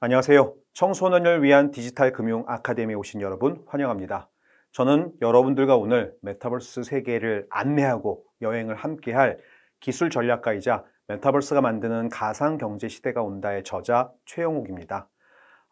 안녕하세요. 청소년을 위한 디지털 금융 아카데미에 오신 여러분 환영합니다. 저는 여러분들과 오늘 메타버스 세계를 안내하고 여행을 함께할 기술 전략가이자 메타버스가 만드는 가상 경제 시대가 온다의 저자 최영욱입니다.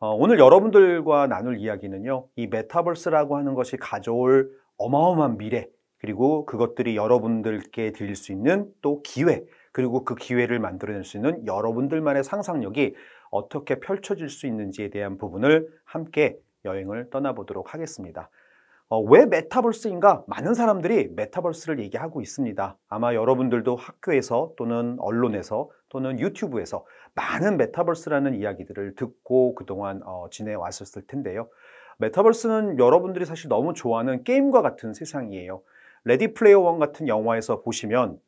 오늘 여러분들과 나눌 이야기는요, 이 메타버스라고 하는 것이 가져올 어마어마한 미래, 그리고 그것들이 여러분들께 들릴 수 있는 또 기회, 그리고 그 기회를 만들어낼 수 있는 여러분들만의 상상력이 어떻게 펼쳐질 수 있는지에 대한 부분을 함께 여행을 떠나보도록 하겠습니다. 왜 메타버스인가? 많은 사람들이 메타버스를 얘기하고 있습니다. 아마 여러분들도 학교에서 또는 언론에서 또는 유튜브에서 많은 메타버스라는 이야기들을 듣고 그동안 지내왔었을 텐데요. 메타버스는 여러분들이 사실 너무 좋아하는 게임과 같은 세상이에요. 레디 플레이어 원 같은 영화에서 보시면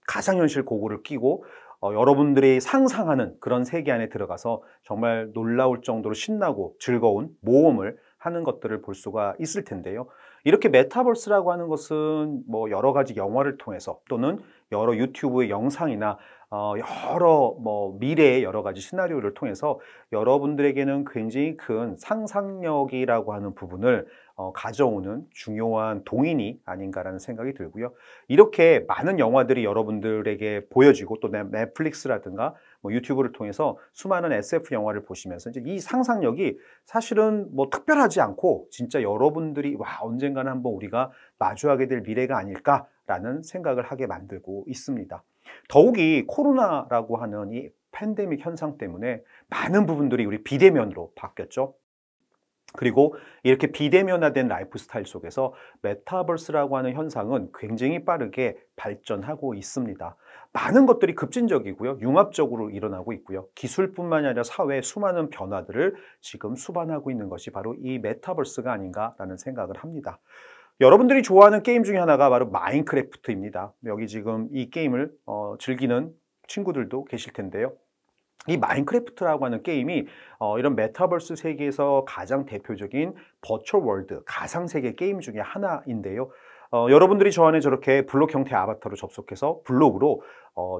가상현실 고글을 끼고 여러분들이 상상하는 그런 세계 안에 들어가서 정말 놀라울 정도로 신나고 즐거운 모험을 하는 것들을 볼 수가 있을 텐데요. 이렇게 메타버스라고 하는 것은 뭐 여러 가지 영화를 통해서 또는 여러 유튜브의 영상이나 여러 미래의 여러 가지 시나리오를 통해서 여러분들에게는 굉장히 큰 상상력이라고 하는 부분을 가져오는 중요한 동인이 아닌가라는 생각이 들고요. 이렇게 많은 영화들이 여러분들에게 보여지고 또 넷플릭스라든가 유튜브를 통해서 수많은 SF 영화를 보시면서 이제 이 상상력이 사실은 특별하지 않고 진짜 여러분들이 언젠가는 한번 우리가 마주하게 될 미래가 아닐까라는 생각을 하게 만들고 있습니다. 더욱이 코로나라고 하는 이 팬데믹 현상 때문에 많은 부분들이 우리 비대면으로 바뀌었죠. 그리고 이렇게 비대면화된 라이프 스타일 속에서 메타버스라고 하는 현상은 굉장히 빠르게 발전하고 있습니다. 많은 것들이 급진적이고요. 융합적으로 일어나고 있고요. 기술뿐만이 아니라 사회의 수많은 변화들을 지금 수반하고 있는 것이 바로 이 메타버스가 아닌가라는 생각을 합니다. 여러분들이 좋아하는 게임 중에 하나가 바로 마인크래프트입니다. 여기 지금 이 게임을 즐기는 친구들도 계실 텐데요. 이 마인크래프트라고 하는 게임이 이런 메타버스 세계에서 가장 대표적인 버추얼 월드, 가상세계 게임 중에 하나인데요. 여러분들이 저 안에 저렇게 블록 형태의 아바타로 접속해서 블록으로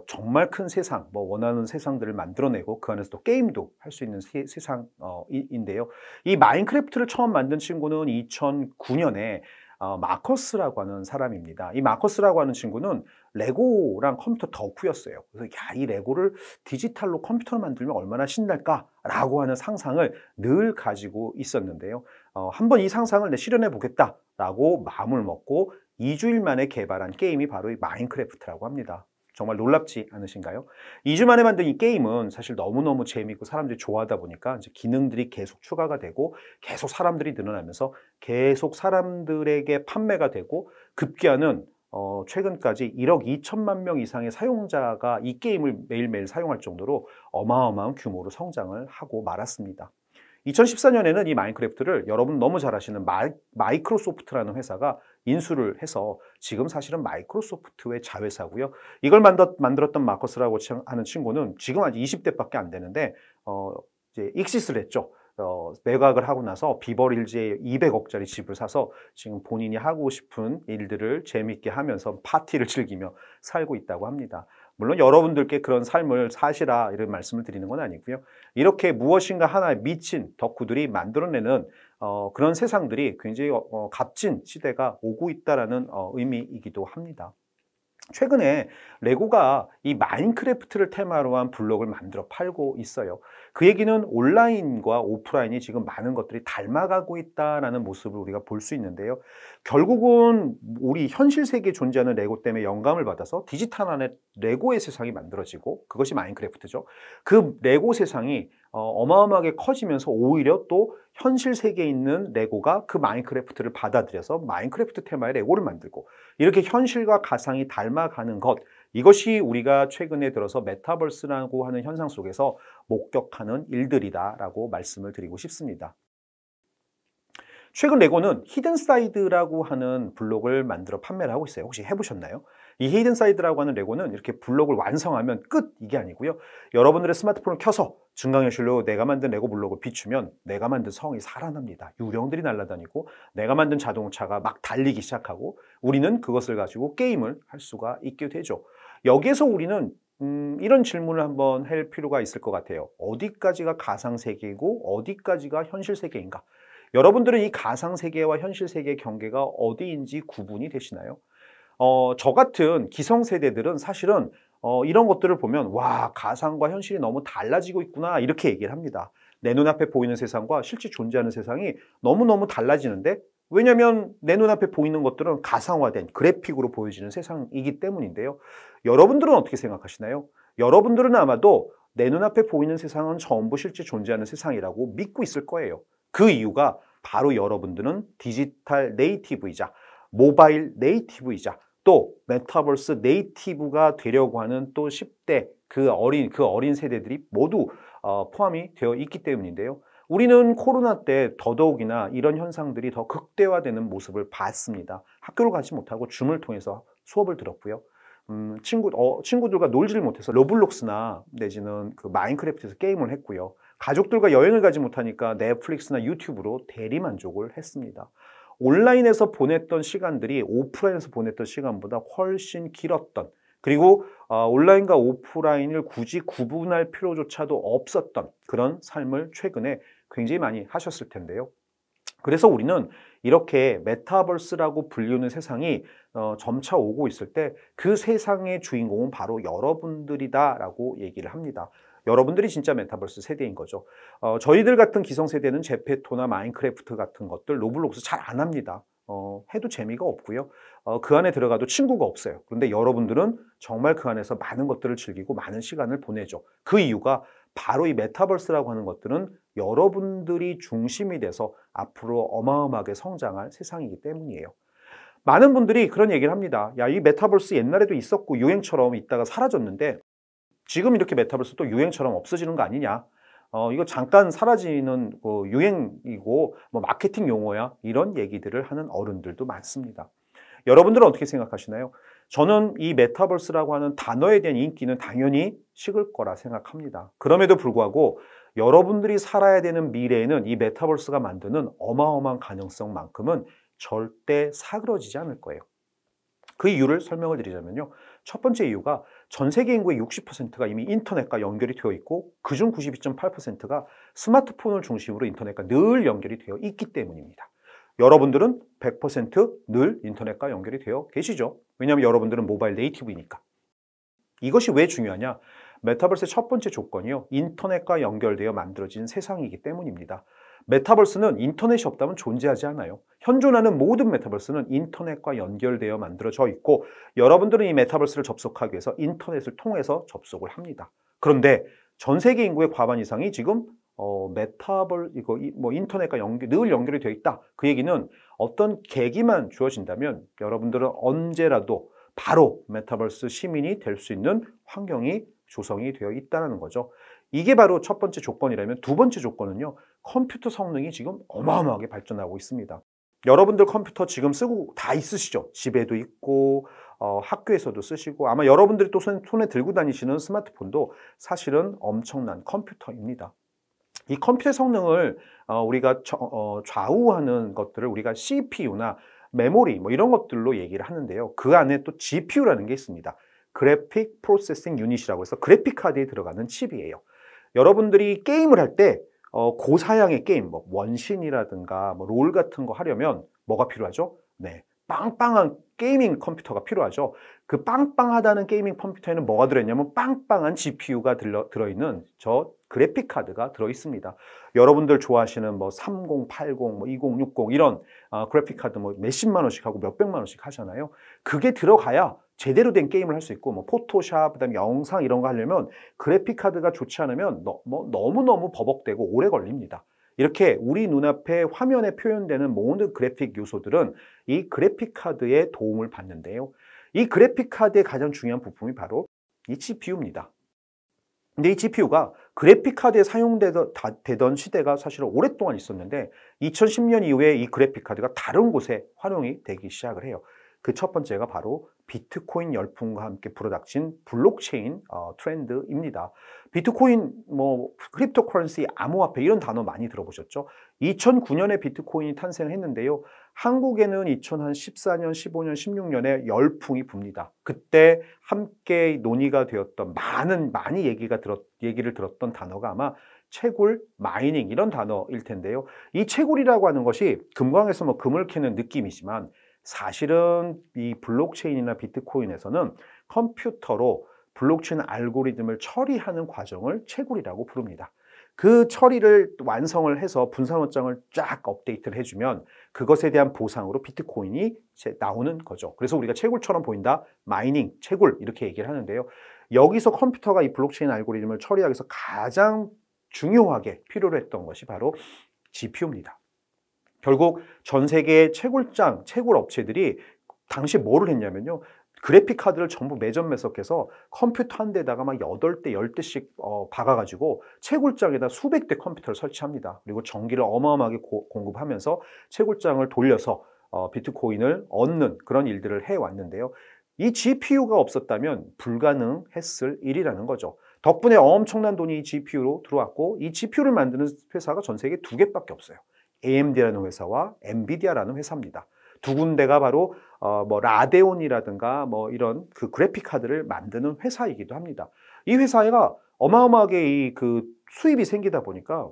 정말 큰 세상, 원하는 세상들을 만들어내고 그 안에서 또 게임도 할 수 있는 세상인데요. 이 마인크래프트를 처음 만든 친구는 2009년에 마커스라고 하는 사람입니다. 이 마커스라고 하는 친구는 레고랑 컴퓨터 덕후였어요. 그래서 이 레고를 디지털로 컴퓨터로 만들면 얼마나 신날까라고 하는 상상을 늘 가지고 있었는데요. 한번 이 상상을 실현해 보겠다라고 마음을 먹고 2주일 만에 개발한 게임이 바로 이 마인크래프트라고 합니다. 정말 놀랍지 않으신가요? 2주 만에 만든 이 게임은 사실 너무너무 재미있고 사람들이 좋아하다 보니까 이제 기능들이 계속 추가가 되고 계속 사람들이 늘어나면서 계속 사람들에게 판매가 되고 급기야는 최근까지 1억 2천만 명 이상의 사용자가 이 게임을 매일매일 사용할 정도로 어마어마한 규모로 성장을 하고 말았습니다. 2014년에는 이 마인크래프트를 여러분 너무 잘 아시는 마이크로소프트라는 회사가 인수를 해서 지금 사실은 마이크로소프트의 자회사고요. 이걸 만들었던 마커스라고 하는 친구는 지금 아직 20대밖에 안 되는데 이제 익시스를 했죠. 매각을 하고 나서 비버릴즈에 200억짜리 집을 사서 지금 본인이 하고 싶은 일들을 재밌게 하면서 파티를 즐기며 살고 있다고 합니다. 물론 여러분들께 그런 삶을 사시라 이런 말씀을 드리는 건 아니고요. 이렇게 무엇인가 하나에 미친 덕후들이 만들어내는 그런 세상들이 굉장히 값진 시대가 오고 있다는 의미이기도 합니다. 최근에 레고가 이 마인크래프트를 테마로 한 블록을 만들어 팔고 있어요. 그 얘기는 온라인과 오프라인이 지금 많은 것들이 닮아가고 있다는 모습을 우리가 볼 수 있는데요. 결국은 우리 현실 세계에 존재하는 레고 때문에 영감을 받아서 디지털 안에 레고의 세상이 만들어지고 그것이 마인크래프트죠. 그 레고 세상이 어마어마하게 커지면서 오히려 또 현실 세계에 있는 레고가 그 마인크래프트를 받아들여서 마인크래프트 테마의 레고를 만들고 이렇게 현실과 가상이 닮아가는 것, 이것이 우리가 최근에 들어서 메타버스라고 하는 현상 속에서 목격하는 일들이다라고 말씀을 드리고 싶습니다. 최근 레고는 히든사이드라고 하는 블록을 만들어 판매를 하고 있어요. 혹시 해보셨나요? 이 히든사이드라고 하는 레고는 이렇게 블록을 완성하면 끝! 이게 아니고요. 여러분들의 스마트폰을 켜서 증강현실로 내가 만든 레고 블록을 비추면 내가 만든 성이 살아납니다. 유령들이 날아다니고 내가 만든 자동차가 막 달리기 시작하고 우리는 그것을 가지고 게임을 할 수가 있게 되죠. 여기에서 우리는 이런 질문을 한번 할 필요가 있을 것 같아요. 어디까지가 가상세계이고 어디까지가 현실세계인가? 여러분들은 이 가상세계와 현실세계의 경계가 어디인지 구분이 되시나요? 저 같은 기성세대들은 사실은 이런 것들을 보면 와, 가상과 현실이 너무 달라지고 있구나 이렇게 얘기를 합니다. 내 눈앞에 보이는 세상과 실제 존재하는 세상이 너무너무 달라지는데, 왜냐하면 내 눈앞에 보이는 것들은 가상화된 그래픽으로 보여지는 세상이기 때문인데요. 여러분들은 어떻게 생각하시나요? 여러분들은 아마도 내 눈앞에 보이는 세상은 전부 실제 존재하는 세상이라고 믿고 있을 거예요. 그 이유가 바로 여러분들은 디지털 네이티브이자 모바일 네이티브이자 또 메타버스 네이티브가 되려고 하는 또 10대 그 어린 세대들이 모두 포함이 되어 있기 때문인데요. 우리는 코로나 때 더더욱이나 이런 현상들이 더 극대화되는 모습을 봤습니다. 학교를 가지 못하고 줌을 통해서 수업을 들었고요. 친구들과 놀지를 못해서 로블록스나 내지는 그 마인크래프트에서 게임을 했고요. 가족들과 여행을 가지 못하니까 넷플릭스나 유튜브로 대리만족을 했습니다. 온라인에서 보냈던 시간들이 오프라인에서 보냈던 시간보다 훨씬 길었던, 그리고 온라인과 오프라인을 굳이 구분할 필요조차도 없었던 그런 삶을 최근에 굉장히 많이 하셨을 텐데요. 그래서 우리는 이렇게 메타버스라고 불리는 세상이 점차 오고 있을 때 그 세상의 주인공은 바로 여러분들이다라고 얘기를 합니다. 여러분들이 진짜 메타버스 세대인 거죠. 저희들 같은 기성세대는 제페토나 마인크래프트 같은 것들, 로블록스 잘 안 합니다. 해도 재미가 없고요. 그 안에 들어가도 친구가 없어요. 그런데 여러분들은 정말 그 안에서 많은 것들을 즐기고 많은 시간을 보내죠. 그 이유가 바로 이 메타버스라고 하는 것들은 여러분들이 중심이 돼서 앞으로 어마어마하게 성장할 세상이기 때문이에요. 많은 분들이 그런 얘기를 합니다. 야, 이 메타버스 옛날에도 있었고 유행처럼 있다가 사라졌는데 지금 이렇게 메타버스 또 유행처럼 없어지는 거 아니냐? 이거 잠깐 사라지는 유행이고 뭐 마케팅 용어야, 이런 얘기들을 하는 어른들도 많습니다. 여러분들은 어떻게 생각하시나요? 저는 이 메타버스라고 하는 단어에 대한 인기는 당연히 식을 거라 생각합니다. 그럼에도 불구하고 여러분들이 살아야 되는 미래에는 이 메타버스가 만드는 어마어마한 가능성만큼은 절대 사그러지지 않을 거예요. 그 이유를 설명을 드리자면요. 첫 번째 이유가 전 세계 인구의 60%가 이미 인터넷과 연결이 되어 있고 그중 92.8%가 스마트폰을 중심으로 인터넷과 늘 연결이 되어 있기 때문입니다. 여러분들은 100% 인터넷과 연결이 되어 계시죠. 왜냐하면 여러분들은 모바일 네이티브이니까. 이것이 왜 중요하냐? 메타버스의 첫 번째 조건이요, 인터넷과 연결되어 만들어진 세상이기 때문입니다. 메타버스는 인터넷이 없다면 존재하지 않아요. 현존하는 모든 메타버스는 인터넷과 연결되어 만들어져 있고 여러분들은 이 메타버스를 접속하기 위해서 인터넷을 통해서 접속을 합니다. 그런데 전 세계 인구의 과반 이상이 지금 인터넷과 늘 연결이 되어 있다. 그 얘기는 어떤 계기만 주어진다면 여러분들은 언제라도 바로 메타버스 시민이 될 수 있는 환경이 조성이 되어 있다는 거죠. 이게 바로 첫 번째 조건이라면, 두 번째 조건은요, 컴퓨터 성능이 지금 어마어마하게 발전하고 있습니다. 여러분들 컴퓨터 지금 쓰고 다 있으시죠? 집에도 있고 학교에서도 쓰시고 아마 여러분들이 또 손에 들고 다니시는 스마트폰도 사실은 엄청난 컴퓨터입니다. 이 컴퓨터 성능을 우리가 좌우하는 것들을 우리가 CPU나 메모리 뭐 이런 것들로 얘기를 하는데요. 그 안에 또 GPU라는 게 있습니다. 그래픽 프로세싱 유닛이라고 해서 그래픽 카드에 들어가는 칩이에요. 여러분들이 게임을 할 때 고사양의 게임, 뭐 원신이라든가 뭐 롤 같은 거 하려면 뭐가 필요하죠? 네, 빵빵한 게이밍 컴퓨터가 필요하죠. 그 빵빵하다는 게이밍 컴퓨터에는 뭐가 들어있냐면 빵빵한 GPU가 들어있는 저 그래픽 카드가 들어있습니다. 여러분들 좋아하시는 뭐 30, 80, 뭐 2060 이런 그래픽 카드 뭐 몇십만 원씩 하고 몇백만 원씩 하잖아요. 그게 들어가야 제대로 된 게임을 할 수 있고 뭐 포토샵, 그다음에 영상 이런 거 하려면 그래픽 카드가 좋지 않으면 너무너무 버벅대고 오래 걸립니다. 이렇게 우리 눈앞에 화면에 표현되는 모든 그래픽 요소들은 이 그래픽 카드의 도움을 받는데요. 이 그래픽 카드의 가장 중요한 부품이 바로 이 GPU입니다. 근데 이 GPU가 그래픽 카드에 사용되던 시대가 사실은 오랫동안 있었는데 2010년 이후에 이 그래픽 카드가 다른 곳에 활용이 되기 시작을 해요. 그 첫 번째가 바로 비트코인 열풍과 함께 불어닥친 블록체인 트렌드입니다. 비트코인, 뭐 크립토커런시, 암호화폐 이런 단어 많이 들어보셨죠? 2009년에 비트코인이 탄생했는데요. 한국에는 2014년, 15년, 16년에 열풍이 붑니다. 그때 함께 논의가 되었던 많이 얘기를 들었던 단어가 아마 채굴, 마이닝 이런 단어일 텐데요. 이 채굴이라고 하는 것이 금광에서 뭐 금을 캐는 느낌이지만 사실은 이 블록체인이나 비트코인에서는 컴퓨터로 블록체인 알고리즘을 처리하는 과정을 채굴이라고 부릅니다. 그 처리를 완성을 해서 분산원장을 쫙 업데이트를 해주면 그것에 대한 보상으로 비트코인이 나오는 거죠. 그래서 우리가 채굴처럼 보인다, 마이닝, 채굴 이렇게 얘기를 하는데요. 여기서 컴퓨터가 이 블록체인 알고리즘을 처리하기 위해서 가장 중요하게 필요로 했던 것이 바로 GPU입니다. 결국 전 세계의 채굴 업체들이 당시에 뭐를 했냐면요. 그래픽 카드를 전부 매점매석해서 컴퓨터 한 대에다가 막 8대, 10대씩 박아가지고 채굴장에다 수백 대 컴퓨터를 설치합니다. 그리고 전기를 어마어마하게 공급하면서 채굴장을 돌려서 비트코인을 얻는 그런 일들을 해왔는데요. 이 GPU가 없었다면 불가능했을 일이라는 거죠. 덕분에 엄청난 돈이 GPU로 들어왔고 이 GPU를 만드는 회사가 전 세계에 2개밖에 없어요. AMD라는 회사와 엔비디아라는 회사입니다. 두 군데가 바로 뭐 라데온이라든가 뭐 이런 그 그래픽 카드를 만드는 회사이기도 합니다. 이 회사가 어마어마하게 그 수입이 생기다 보니까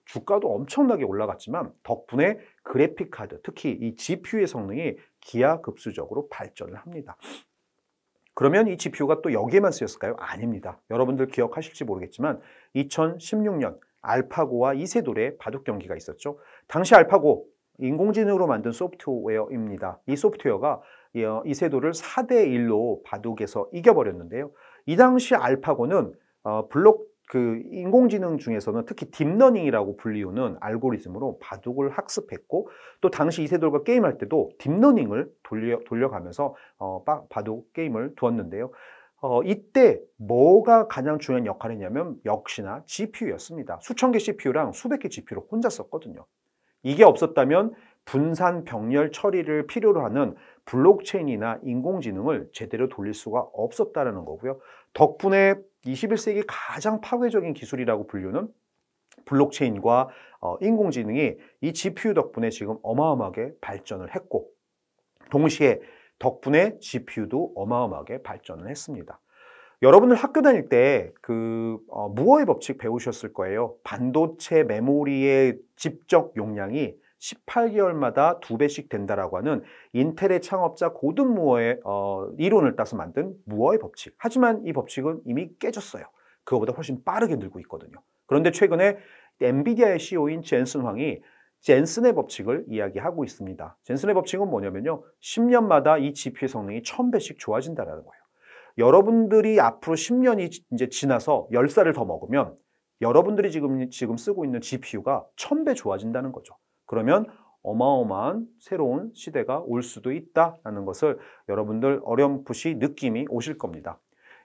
주가도 엄청나게 올라갔지만 덕분에 그래픽 카드, 특히 이 GPU의 성능이 기하급수적으로 발전을 합니다. 그러면 이 GPU가 또 여기에만 쓰였을까요? 아닙니다. 여러분들 기억하실지 모르겠지만 2016년 알파고와 이세돌의 바둑 경기가 있었죠. 당시 알파고 인공지능으로 만든 소프트웨어입니다. 이 소프트웨어가 이세돌을 4대1로 바둑에서 이겨버렸는데요. 이 당시 알파고는 인공지능 중에서는 특히 딥러닝이라고 불리우는 알고리즘으로 바둑을 학습했고 또 당시 이세돌과 게임할 때도 딥러닝을 돌려가면서 바둑 게임을 두었는데요. 이때 뭐가 가장 중요한 역할을 했냐면 역시나 GPU였습니다. 수천 개 CPU랑 수백 개 GPU를 혼자 썼거든요. 이게 없었다면 분산 병렬 처리를 필요로 하는 블록체인이나 인공지능을 제대로 돌릴 수가 없었다는 거고요. 덕분에 21세기 가장 파괴적인 기술이라고 불리는 블록체인과 인공지능이 이 GPU 덕분에 지금 어마어마하게 발전을 했고 동시에 덕분에 GPU도 어마어마하게 발전을 했습니다. 여러분들 학교 다닐 때 무어의 법칙 배우셨을 거예요. 반도체 메모리의 집적 용량이 18개월마다 2배씩 된다라고 하는 인텔의 창업자 고든 무어의 이론을 따서 만든 무어의 법칙. 하지만 이 법칙은 이미 깨졌어요. 그거보다 훨씬 빠르게 늘고 있거든요. 그런데 최근에 엔비디아의 CEO인 젠슨 황이 젠슨의 법칙을 이야기하고 있습니다. 젠슨의 법칙은 뭐냐면요. 10년마다 이 GPU의 성능이 1000배씩 좋아진다는 거예요. 여러분들이 앞으로 10년이 이제 지나서 10살을 더 먹으면 여러분들이 지금 쓰고 있는 GPU가 1000배 좋아진다는 거죠. 그러면 어마어마한 새로운 시대가 올 수도 있다는 것을 여러분들 어렴풋이 느낌이 오실 겁니다.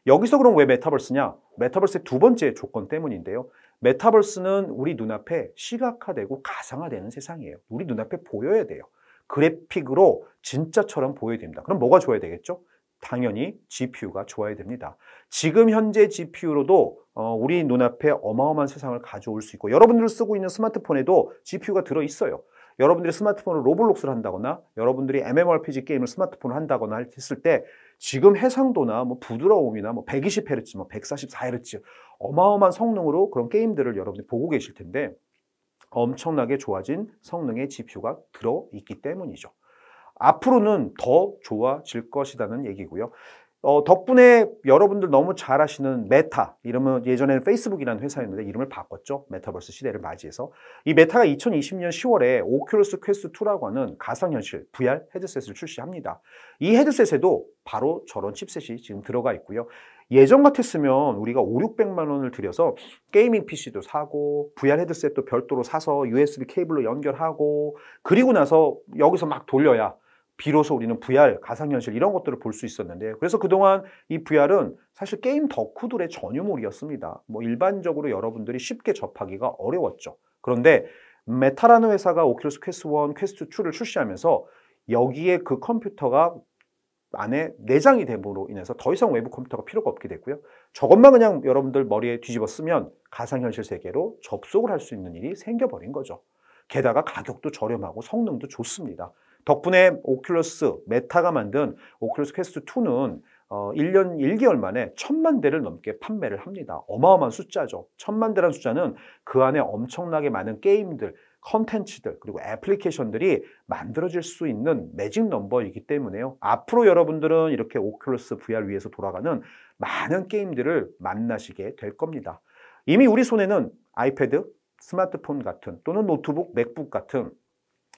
여기서 그럼 왜 메타버스냐? 메타버스의 두 번째 조건 때문인데요. 메타버스는 우리 눈앞에 시각화되고 가상화되는 세상이에요. 우리 눈앞에 보여야 돼요. 그래픽으로 진짜처럼 보여야 됩니다. 그럼 뭐가 좋아야 되겠죠? 당연히 GPU가 좋아야 됩니다. 지금 현재 GPU로도 우리 눈앞에 어마어마한 세상을 가져올 수 있고 여러분들이 쓰고 있는 스마트폰에도 GPU가 들어있어요. 여러분들이 스마트폰으로 로블록스를 한다거나 여러분들이 MMORPG 게임을 스마트폰으로 한다거나 했을 때 지금 해상도나 뭐 부드러움이나 뭐 120Hz, 뭐 144Hz 어마어마한 성능으로 그런 게임들을 여러분들이 보고 계실 텐데 엄청나게 좋아진 성능의 GPU가 들어있기 때문이죠. 앞으로는 더 좋아질 것이라는 얘기고요. 덕분에 여러분들 너무 잘 아시는 메타, 이름은 예전에는 페이스북이라는 회사였는데 이름을 바꿨죠. 메타버스 시대를 맞이해서. 이 메타가 2020년 10월에 오큘러스 퀘스트 2라고 하는 가상현실 VR 헤드셋을 출시합니다. 이 헤드셋에도 바로 저런 칩셋이 지금 들어가 있고요. 예전 같았으면 우리가 500~600만 원을 들여서 게이밍 PC도 사고 VR 헤드셋도 별도로 사서 USB 케이블로 연결하고 그리고 나서 여기서 막 돌려야 비로소 우리는 VR, 가상현실 이런 것들을 볼 수 있었는데 그래서 그동안 이 VR은 사실 게임 덕후들의 전유물이었습니다. 뭐 일반적으로 여러분들이 쉽게 접하기가 어려웠죠. 그런데 메타라는 회사가 오큘러스 퀘스트 1, 퀘스트 2를 출시하면서 여기에 그 컴퓨터가 안에 내장이 됨으로 인해서 더 이상 외부 컴퓨터가 필요가 없게 됐고요. 저것만 그냥 여러분들 머리에 뒤집어 쓰면 가상현실 세계로 접속을 할 수 있는 일이 생겨버린 거죠. 게다가 가격도 저렴하고 성능도 좋습니다. 덕분에 오큘러스, 메타가 만든 오큘러스 퀘스트 2는 1년 1개월 만에 1000만 대를 넘게 판매를 합니다. 어마어마한 숫자죠. 1000만 대라는 숫자는 그 안에 엄청나게 많은 게임들, 컨텐츠들, 그리고 애플리케이션들이 만들어질 수 있는 매직 넘버이기 때문에요. 앞으로 여러분들은 이렇게 오큘러스 VR 위에서 돌아가는 많은 게임들을 만나시게 될 겁니다. 이미 우리 손에는 아이패드, 스마트폰 같은 또는 노트북, 맥북 같은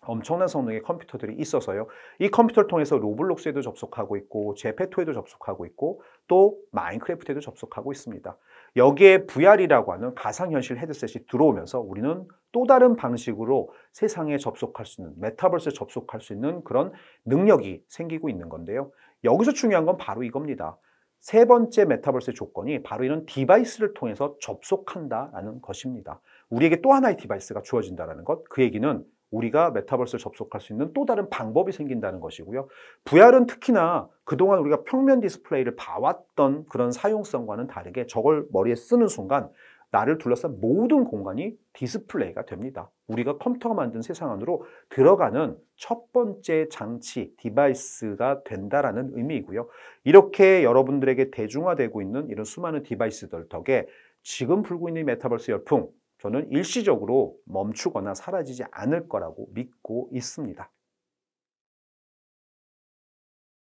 엄청난 성능의 컴퓨터들이 있어서요. 이 컴퓨터를 통해서 로블록스에도 접속하고 있고 제페토에도 접속하고 있고 또 마인크래프트에도 접속하고 있습니다. 여기에 VR이라고 하는 가상현실 헤드셋이 들어오면서 우리는 또 다른 방식으로 세상에 접속할 수 있는, 메타버스에 접속할 수 있는 그런 능력이 생기고 있는 건데요. 여기서 중요한 건 바로 이겁니다. 세 번째 메타버스의 조건이 바로 이런 디바이스를 통해서 접속한다라는 것입니다. 우리에게 또 하나의 디바이스가 주어진다는 것, 그 얘기는 우리가 메타버스를 접속할 수 있는 또 다른 방법이 생긴다는 것이고요. VR은 특히나 그동안 우리가 평면 디스플레이를 봐왔던 그런 사용성과는 다르게 저걸 머리에 쓰는 순간 나를 둘러싼 모든 공간이 디스플레이가 됩니다. 우리가 컴퓨터가 만든 세상 안으로 들어가는 첫 번째 장치, 디바이스가 된다라는 의미이고요. 이렇게 여러분들에게 대중화되고 있는 이런 수많은 디바이스들 덕에 지금 불고 있는 메타버스 열풍, 저는 일시적으로 멈추거나 사라지지 않을 거라고 믿고 있습니다.